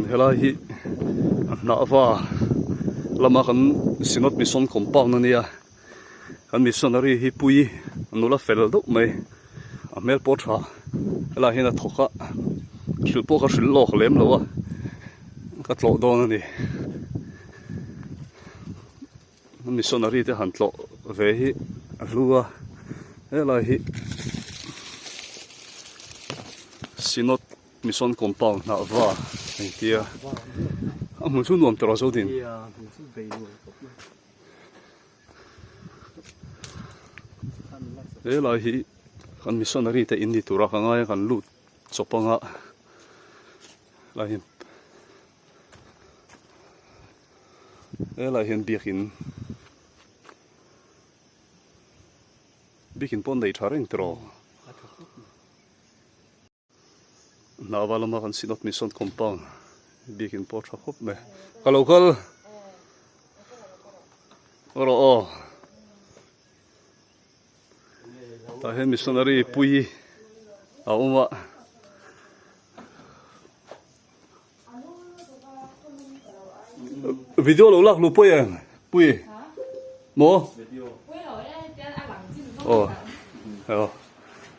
helai hi na wa lama kan sinot mission compound ania kan missionary hi pui nula fel do mai amel potha helai hina thoka khilpo ka hril lok lem lowa ka tlo don ani missionary te han tlo ve hi lua helai hi sinot mission compound na wa ai tia amun chu nuam tro zo din helai hi kan missionary te inni tura ka ngai kan lut chopanga lai hin helai hin bikin pon dei tharing tro navalama kan sinot mission compound bikin po tha khop me ka local oro o ta he missionary pui a uma video lo lak lu pui mo oh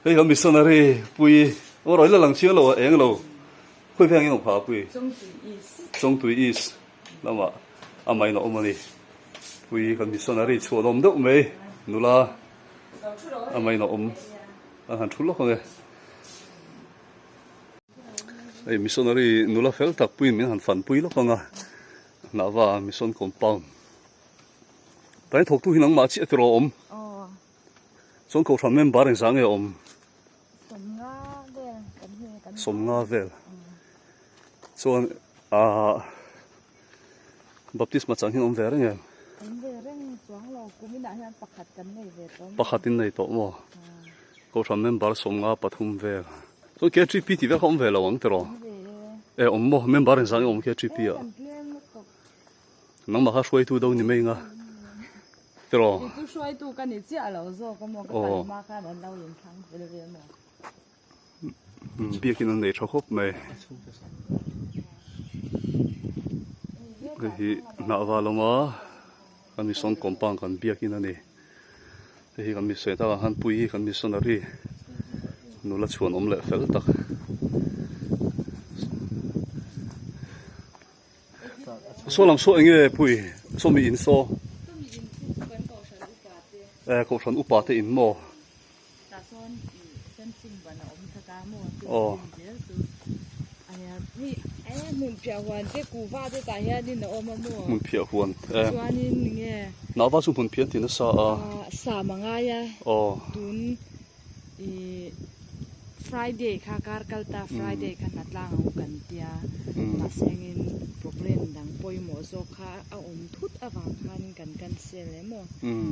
hey kan missionary pui oro ila lang chiang lo eng lo pui phang yong pha pui trong tui is lama amai no omani pui kan missionary chuan om do me nula amai no han thulo khone ei missionary nula fel tak pui min han fan pui lo khanga nawa mission compound tai thok tu hinang ma chi atro om song ko tham mem bar sang e om som nga vel chuan baptisma chang hin om ve reng chuang lo kumina hian pakhat kan nei ve to pakhatin nei to mo ko tham mem bar som nga pathum ve so ke trip ti ve khom ve lo ang tro e om mo mem bar sang om ke trip ya nang ma ha shoi tu do ni mei nga tro tu shoi tu kan ni chia lo zo ka mo ka ma ka nan lo yin thang ve ve mo biakin an nei tha khop mai hi na waloma kan mission compound kan biakin ani hi kan mi se ta han pui kan missionary nula chuan om le fel tak so lam so enge pui so mi in so ko than upa te in mo ta son fencing bana om thaka mo ni mun pia wan te ku va te ta hian ni na om mo mun pia huan chuanin nge na wa chu mun pia tin sa manga ya tun i Friday kha kar kalta Friday kan natlang ang kan tia na sengin problem dang poi mo zo kha a thut awang khan kan sele mo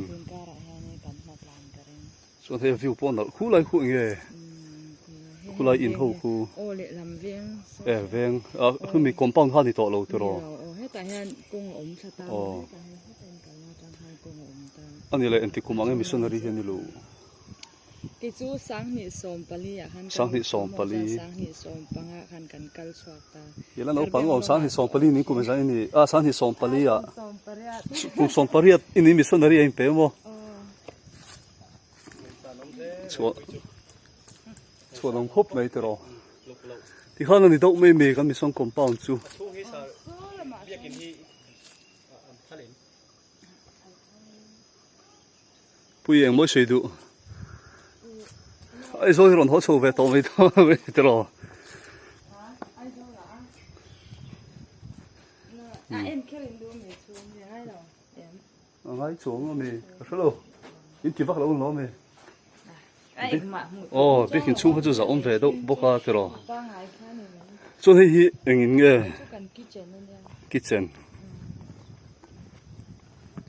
tun kara han kan natlang karen so the view pon khu lai khu nge khu lai in ho khu le lam veng veng khu mi compound ha ni to lo tro he ta hian kong om thata ta he ten kan na tang hai kong om ta ani le anti kumang missionary he ni lo ke chu sang ni som pali ya han sang ni som panga khan kan kal chhuak ta yela no pango sang ni som pali ni ku me sai ni sang ni som pali ya som pariat ini missionary ai pe mo chuan nong khop mai tro ti khan ni dok me me kan mission compound chu pui eng mo sei du ai so ron ho chu ve to me to me tro em kering du me chu me hai lo ngai chuang me ka lo in ti vak lo no me bikin chung chu za om ve do boka tro so hi engin nge kitchen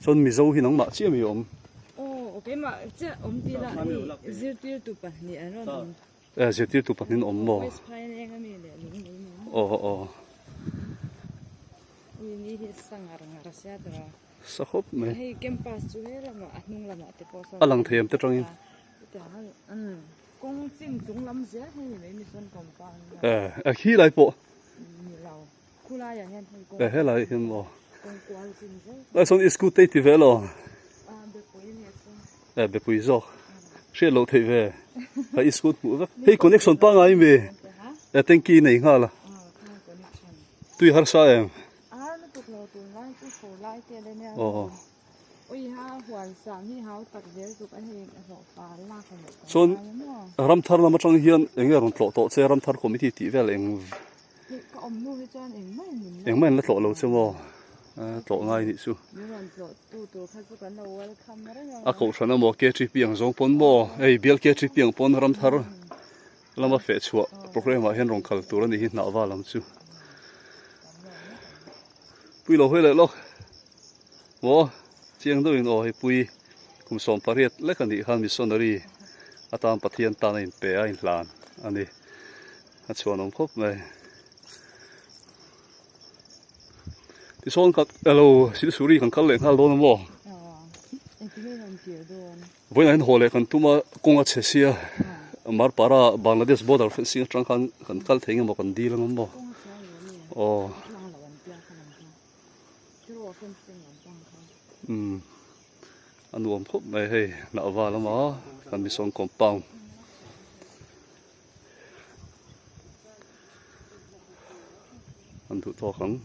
son mi zo hi nang ma chi mi om okay ma che om ti la zirtir tu pa ni aron zirtir tu pa nin om mo ni hi sangar ngar sia tra sa khop me hei campus chu he lama anung lama te po so alang them te tangin kong ching chung lam sia hei mai mission compound khi lai po khu la ya hen thoi e he lai hem mo con qual sin se ai son isku te ti velo be poi ne so e be pui zo she lo thei ve ha isku mu ve hei connection pa ngai me ha e tenki nei nga la kha connection tui har sa em nó tục lo tu lai tu phổ lai te le ne oh oi ha huan sam hi hau tak vel tu kan he ro pa la ka mo son ram thar na ma chang hian enge ron tlo to che ram thar committee ti vel eng ka om nu he chan eng mai nin eng man la tlo lo che mo tlo ngai ni su ni ron lo tu kha chu kan lo welcome ra ya a ko thana mo ke tri piang zong pon mo ei bial ke tri piang pon ram thar lama fe chua program a hen rong khal tur ani hi na wa lam chu pui lo hoi le lo wo chiang do in o hi pui kum som pariat le kan ni han missionary atam pathian ta in pe a in hlan ani a chuan om khop mai ti son kat alo sil suri kan kal le hal do na mo en ti ron ti don voin an hole kan tuma konga chesia mar para bangladesh border fencing tang kan kal theng mo kan di lang mo kong cha yo ni oh lang la wan pia khan ha ti ro fen sen wan pang kha anuam khop mai hei na wa lama kan mi song compound an thu to khang